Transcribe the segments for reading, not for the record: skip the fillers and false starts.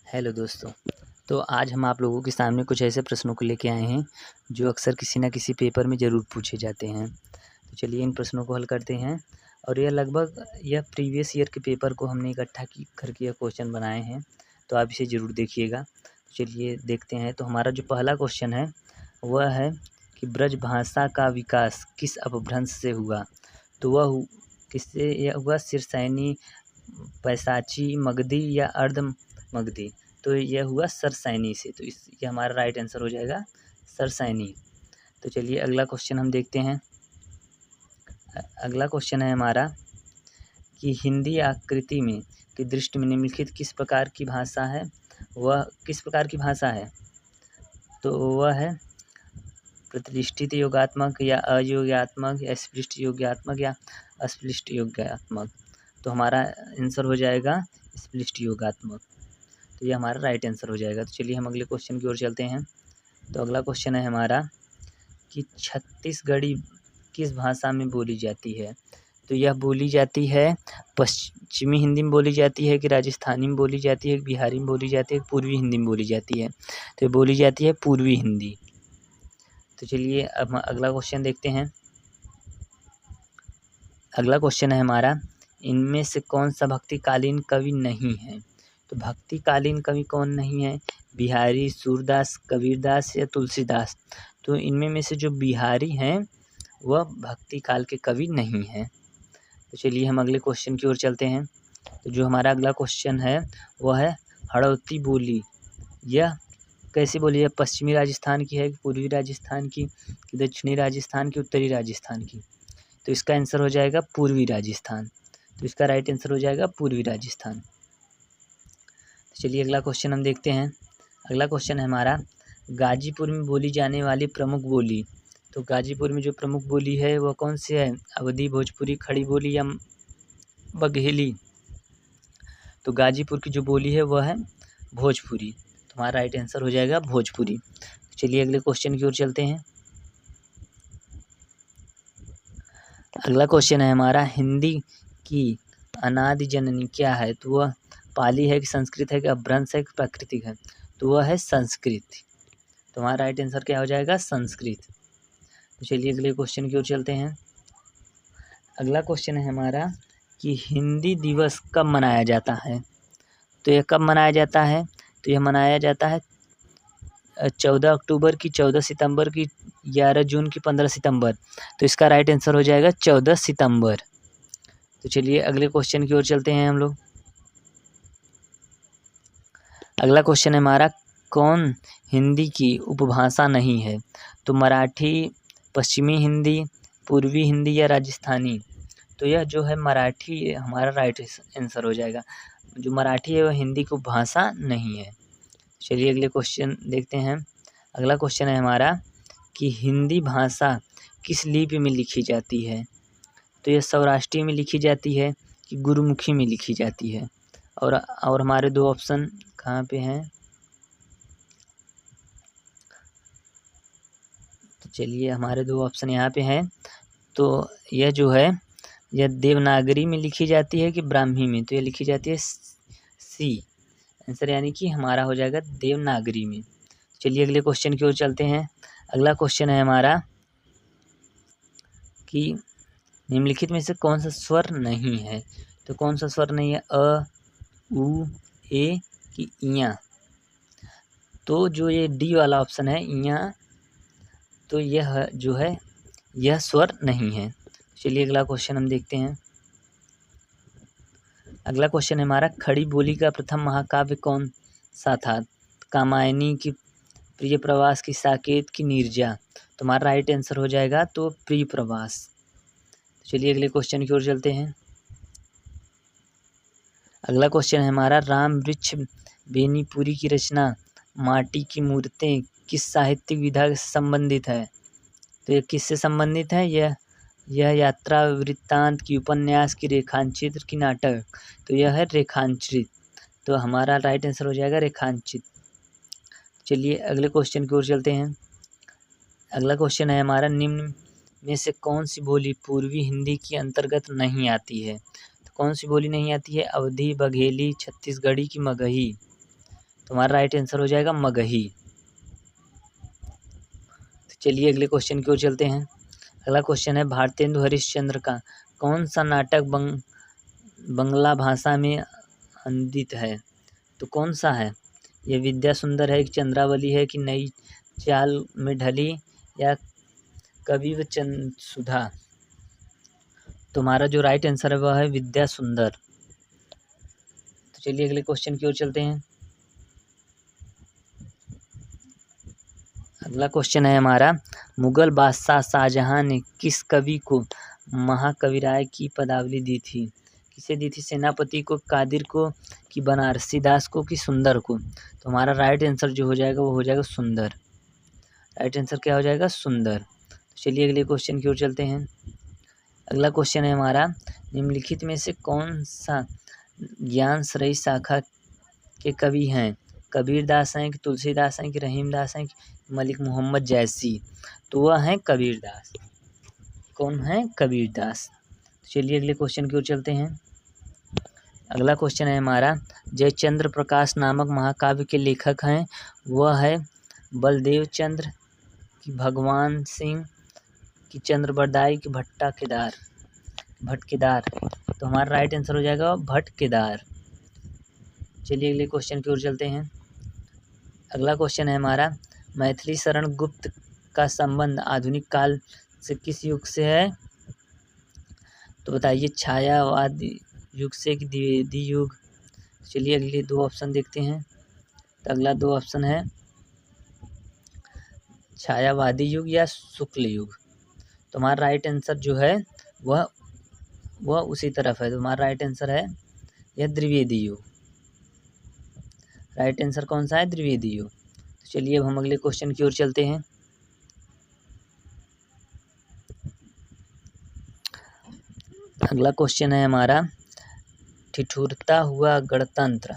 Hello दोस्तों। तो आज हम आप लोगों के सामने कुछ ऐसे प्रश्नों को लेके आए हैं जो अक्सर किसी न किसी पेपर में ज़रूर पूछे जाते हैं। तो चलिए इन प्रश्नों को हल करते हैं। और यह प्रीवियस ईयर के पेपर को हमने इकट्ठा करके यह क्वेश्चन बनाए हैं, तो आप इसे ज़रूर देखिएगा। तो चलिए देखते हैं। तो हमारा जो पहला क्वेश्चन है वह है कि ब्रज भाषा का विकास किस अपभ्रंश से हुआ। तो किससे यह हुआ? सिरसैनी, पैसाची, मगधी या अर्ध मगधी। तो यह हुआ सरसैनी से। तो ये हमारा राइट आंसर हो जाएगा सरसैनी। तो चलिए अगला क्वेश्चन हम देखते हैं। अगला क्वेश्चन है हमारा कि हिंदी आकृति में की दृष्टि में निम्नलिखित किस प्रकार की भाषा है, वह किस प्रकार की भाषा है। तो वह है प्रतिष्ठित योगात्मक या अयोगात्मक या स्पृष्ट योगात्मक या अस्पृष्ट योगात्मक। तो हमारा आंसर हो जाएगा स्पृष्ट योगात्मक। तो ये हमारा राइट आंसर हो जाएगा। तो चलिए हम अगले क्वेश्चन की ओर चलते हैं। तो अगला क्वेश्चन है हमारा कि छत्तीसगढ़ी किस भाषा में बोली जाती है। तो यह बोली जाती है पश्चिमी हिंदी में बोली जाती है कि राजस्थानी में बोली जाती है कि बिहारी में बोली जाती है कि पूर्वी हिंदी में बोली जाती है। तो ये बोली जाती है पूर्वी हिंदी। तो चलिए अब हम अगला क्वेश्चन देखते हैं। अगला क्वेश्चन है हमारा, इनमें से कौन सा भक्तिकालीन कवि नहीं है। तो भक्तिकालीन कवि कौन नहीं है? बिहारी, सूरदास, कबीरदास या तुलसीदास। तो इनमें में से जो बिहारी हैं वह भक्ति काल के कवि नहीं हैं। तो चलिए हम अगले क्वेश्चन की ओर चलते हैं। तो जो हमारा अगला क्वेश्चन है वह है हड़ौती बोली। यह कैसी बोली है? पश्चिमी राजस्थान की है कि पूर्वी राजस्थान की, कि दक्षिणी राजस्थान की, उत्तरी राजस्थान की। तो इसका आंसर हो जाएगा पूर्वी राजस्थान। तो इसका राइट आंसर हो जाएगा पूर्वी राजस्थान। तो चलिए अगला क्वेश्चन हम देखते हैं। अगला क्वेश्चन है हमारा, गाजीपुर में बोली जाने वाली प्रमुख बोली। तो गाजीपुर में जो प्रमुख बोली है वह कौन सी है? अवधी, भोजपुरी, खड़ी बोली या बघेली। तो गाजीपुर की जो बोली है वह है भोजपुरी। तो हमारा राइट आंसर हो जाएगा भोजपुरी। तो चलिए अगले क्वेश्चन की ओर चलते हैं। अगला क्वेश्चन है हमारा, हिंदी की अनादि जननी क्या है। तो वह पाली है कि संस्कृत है कि अपभ्रंश है कि प्राकृतिक है। तो वह है संस्कृत। तो हमारा राइट आंसर क्या हो जाएगा? संस्कृत। तो चलिए अगले क्वेश्चन की ओर चलते हैं। अगला क्वेश्चन है हमारा कि हिंदी दिवस कब मनाया जाता है। तो यह कब मनाया जाता है? तो यह मनाया जाता है 14 अक्टूबर की, 14 सितंबर की, 11 जून की, 15 सितंबर। तो इसका राइट आंसर हो जाएगा 14 सितंबर। तो चलिए अगले क्वेश्चन की ओर चलते हैं हम लोग। अगला क्वेश्चन है हमारा, कौन हिंदी की उपभाषा नहीं है। तो मराठी, पश्चिमी हिंदी, पूर्वी हिंदी या राजस्थानी। तो यह जो है मराठी हमारा राइट आंसर हो जाएगा। जो मराठी है वह हिंदी की उपभाषा नहीं है। चलिए अगले क्वेश्चन देखते हैं। अगला क्वेश्चन है हमारा कि हिंदी भाषा किस लिपि में लिखी जाती है। तो यह सौराष्ट्री में लिखी जाती है कि गुरुमुखी में लिखी जाती है। और हमारे दो ऑप्शन कहाँ पे हैं? तो चलिए हमारे दो ऑप्शन यहाँ पे हैं। तो यह जो है यह देवनागरी में लिखी जाती है कि ब्राह्मी में। तो यह लिखी जाती है सी आंसर, यानी कि हमारा हो जाएगा देवनागरी में। चलिए अगले क्वेश्चन की ओर चलते हैं। अगला क्वेश्चन है हमारा कि निम्नलिखित में से कौन सा स्वर नहीं है। तो कौन सा स्वर नहीं है? अ, उ, ए कि इया। तो जो ये डी वाला ऑप्शन है इया, तो यह जो है यह स्वर नहीं है। चलिए अगला क्वेश्चन हम देखते हैं। अगला क्वेश्चन है हमारा, खड़ी बोली का प्रथम महाकाव्य कौन सा था। कामायनी की, प्रिय प्रवास की, साकेत की, नीरजा। तो हमारा राइट आंसर हो जाएगा तो प्रिय प्रवास। चलिए अगले क्वेश्चन की ओर चलते हैं। अगला क्वेश्चन है हमारा, राम वृक्ष बेनीपुरी की रचना माटी की मूर्तें किस साहित्यिक विधा से संबंधित है। तो ये किससे संबंधित है? यह यात्रा, वृत्तांत की, उपन्यास की, रेखांचित्र की, नाटक। तो यह है रेखांचित। तो हमारा राइट आंसर हो जाएगा रेखांचित। चलिए अगले क्वेश्चन की ओर चलते हैं। अगला क्वेश्चन है हमारा, निम्न में से कौन सी बोली पूर्वी हिंदी के अंतर्गत नहीं आती है। तो कौन सी बोली नहीं आती है? अवधी, बघेली, छत्तीसगढ़ी की, मगही। तो हमारा राइट आंसर हो जाएगा मगही। तो चलिए अगले क्वेश्चन की ओर चलते हैं। अगला क्वेश्चन है भारतेंदु हरिश्चंद्र का कौन सा नाटक बंगला भाषा में अंदित है? तो कौन सा है? ये विद्या सुंदर है कि चंद्रावली है कि नई चाल में ढली या कविव चंद सुधा? तुम्हारा जो राइट आंसर है वह है विद्या सुंदर। तो चलिए अगले क्वेश्चन की ओर चलते हैं। अगला क्वेश्चन है हमारा मुगल बादशाह शाहजहां ने किस कवि को महाकविराय की पदावली दी थी? किसे दी थी? सेनापति को, कादिर को, कि बनारसी दास को, कि सुंदर को? तो हमारा राइट आंसर जो हो जाएगा वो हो जाएगा सुंदर। राइट आंसर क्या हो जाएगा? सुंदर। तो चलिए अगले क्वेश्चन की ओर चलते हैं। अगला क्वेश्चन है हमारा निम्नलिखित में से कौन सा ज्ञान श्रेय शाखा के कवि हैं? कबीरदास हैं कि तुलसीदास हैं कि रहीमदास हैं कि मलिक मोहम्मद जैसी? तो वह हैं कबीरदास। कौन है? कबीरदास। चलिए अगले क्वेश्चन की ओर चलते हैं। अगला क्वेश्चन है हमारा जयचंद्र प्रकाश नामक महाकाव्य के लेखक हैं, वह है बलदेव चंद्र कि भगवान सिंह कि चंद्रबरदाई कि भट्टकेदार? तो हमारा राइट आंसर हो जाएगा भट्टकेदार। चलिए अगले क्वेश्चन की ओर चलते हैं। अगला क्वेश्चन है हमारा मैथिली शरण गुप्त का संबंध आधुनिक काल से किस युग से है? तो बताइए छायावादी युग से कि द्विवेदी युग? चलिए अगले दो ऑप्शन देखते हैं। तो अगला दो ऑप्शन है छायावादी युग या शुक्ल युग। तो हमारा राइट आंसर जो है वह उसी तरफ है। तो हमारा राइट आंसर है यह द्विवेदी युग। राइट आंसर कौन सा है? द्विवेदी युग। तो चलिए अब हम अगले क्वेश्चन की ओर चलते हैं। अगला क्वेश्चन है हमारा ठिठुरता हुआ गणतंत्र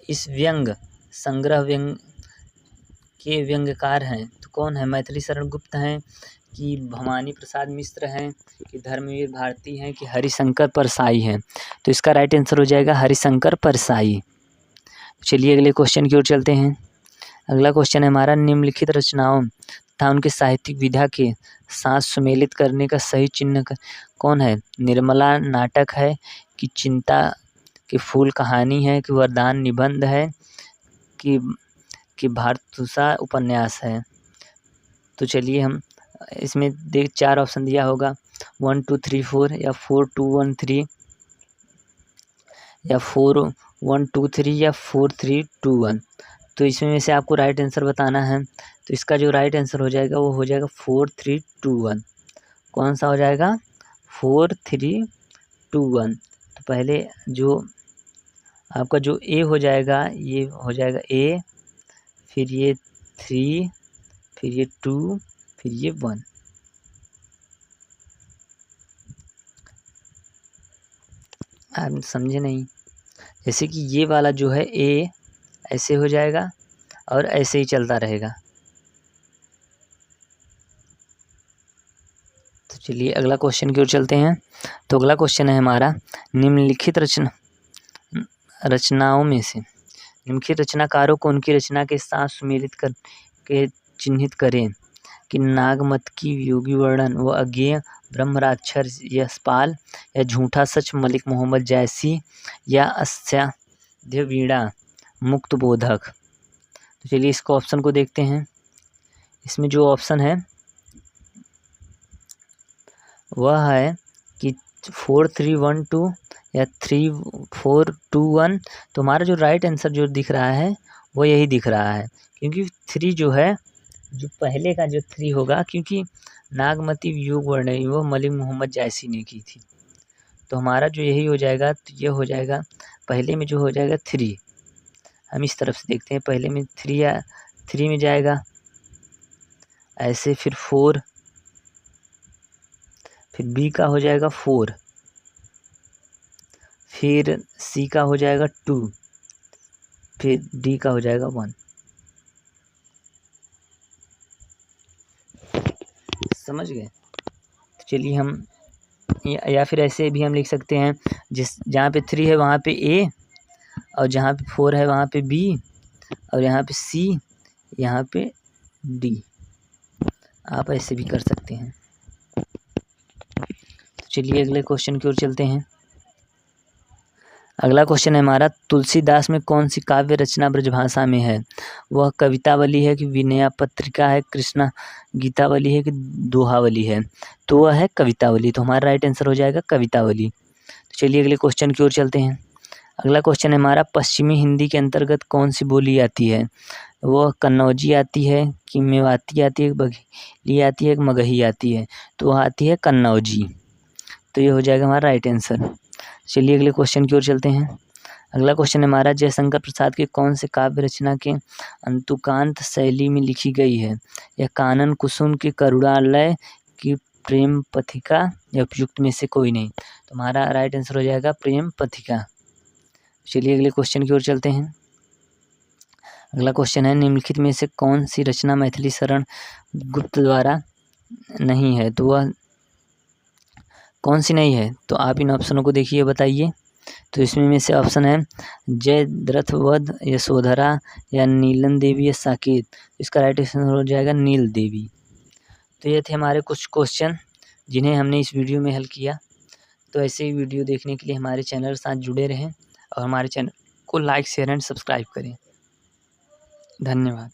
इस व्यंग संग्रह के व्यंग्यकार हैं? तो कौन है? मैथिली शरण गुप्त हैं कि भवानी प्रसाद मिश्र हैं कि धर्मवीर भारती हैं कि हरिशंकर परसाई हैं? तो इसका राइट आंसर हो जाएगा हरिशंकर परसाई। चलिए अगले क्वेश्चन की ओर चलते हैं। अगला क्वेश्चन है हमारा निम्नलिखित रचनाओं तथा उनके साहित्यिक विधा के साथ सुमेलित करने का सही चिन्ह कौन है? निर्मला नाटक है कि चिंता के फूल कहानी है कि वरदान निबंध है कि भारतुषा उपन्यास है? तो चलिए हम इसमें चार ऑप्शन दिया होगा 1 2 3 4 या 4 2 1 3 या 4 1 2 3 या 4 3 2 1। तो इसमें से आपको राइट आंसर बताना है। तो इसका जो राइट आंसर हो जाएगा वो हो जाएगा 4 3 2 1। कौन सा हो जाएगा? 4 3 2 1। तो पहले जो आपका जो ए हो जाएगा ये हो जाएगा ए, फिर ये 3, फिर ये 2, फिर ये 1। आप समझे नहीं? जैसे कि ये वाला जो है ए ऐसे हो जाएगा और ऐसे ही चलता रहेगा। तो चलिए अगला क्वेश्चन की ओर चलते हैं। तो अगला क्वेश्चन है हमारा निम्नलिखित रचनाओं में से निम्नलिखित रचनाकारों को उनकी रचना के साथ सुमेलित करके चिन्हित करें कि नागमतकी योगी वर्णन व अज्ञेय ब्रह्मराक्षर यशपाल या झूठा सच मलिक मोहम्मद जैसी या अस्याध्य वीणा मुक्त बोधक? तो चलिए इसको ऑप्शन को देखते हैं। इसमें जो ऑप्शन है वह है कि 4 3 1 2 या 3 4 2 1। तो हमारा जो राइट आंसर जो दिख रहा है वो यही दिख रहा है, क्योंकि 3 जो है जो पहले का जो 3 होगा, क्योंकि नागमती योग वर्णन वो मलिक मोहम्मद जैसी ने की थी। तो हमारा जो यही हो जाएगा, तो ये हो जाएगा पहले में जो हो जाएगा 3। हम इस तरफ से देखते हैं, पहले में 3 या 3 में जाएगा ऐसे, फिर 4, फिर बी का हो जाएगा 4, फिर सी का हो जाएगा 2, फिर डी का हो जाएगा 1। समझ गए? तो चलिए हम या फिर ऐसे भी हम लिख सकते हैं, जहाँ पे 3 है वहाँ पे ए और जहाँ पे 4 है वहाँ पे B, और यहाँ पे C, यहाँ पे D। आप ऐसे भी कर सकते हैं। चलिए अगले क्वेश्चन की ओर चलते हैं। अगला क्वेश्चन है हमारा, तुलसीदास में कौन सी काव्य रचना ब्रजभाषा में है? वह कवितावली है कि विनया पत्रिका है, कृष्णा गीतावली है कि दोहावली है? तो वह है कवितावली। तो हमारा राइट आंसर हो जाएगा कवितावली। तो चलिए अगले क्वेश्चन की ओर चलते हैं। अगला क्वेश्चन है हमारा, पश्चिमी हिंदी के अंतर्गत कौन सी बोली आती है? वह कन्नौजी आती है कि मेवाती आती है, बघेली आती है, मगही आती है? तो वह आती है कन्नौजी। तो ये हो जाएगा हमारा राइट आंसर। चलिए अगले क्वेश्चन की ओर चलते हैं। अगला क्वेश्चन है हमारा, जयशंकर प्रसाद के कौन से काव्य रचना के अंतुकांत शैली में लिखी गई है? यह कानन कुसुम की करुणालय की प्रेम पथिका या उपयुक्त में से कोई नहीं? तो हमारा राइट आंसर हो जाएगा प्रेम पथिका। चलिए अगले क्वेश्चन की ओर चलते हैं। अगला क्वेश्चन है, निम्नलिखित में से कौन सी रचना मैथिली शरण गुप्त द्वारा नहीं है? तो वह कौन सी नहीं है? तो आप इन ऑप्शनों को देखिए, बताइए। तो इसमें में से ऑप्शन है जयद्रथवध, यशोधरा, या नीलन देवी, या साकेत? इसका राइट आंसर हो जाएगा नील देवी। तो ये थे हमारे कुछ क्वेश्चन जिन्हें हमने इस वीडियो में हल किया। तो ऐसे ही वीडियो देखने के लिए हमारे चैनल के साथ जुड़े रहें और हमारे चैनल को लाइक, शेयर एंड सब्सक्राइब करें। धन्यवाद।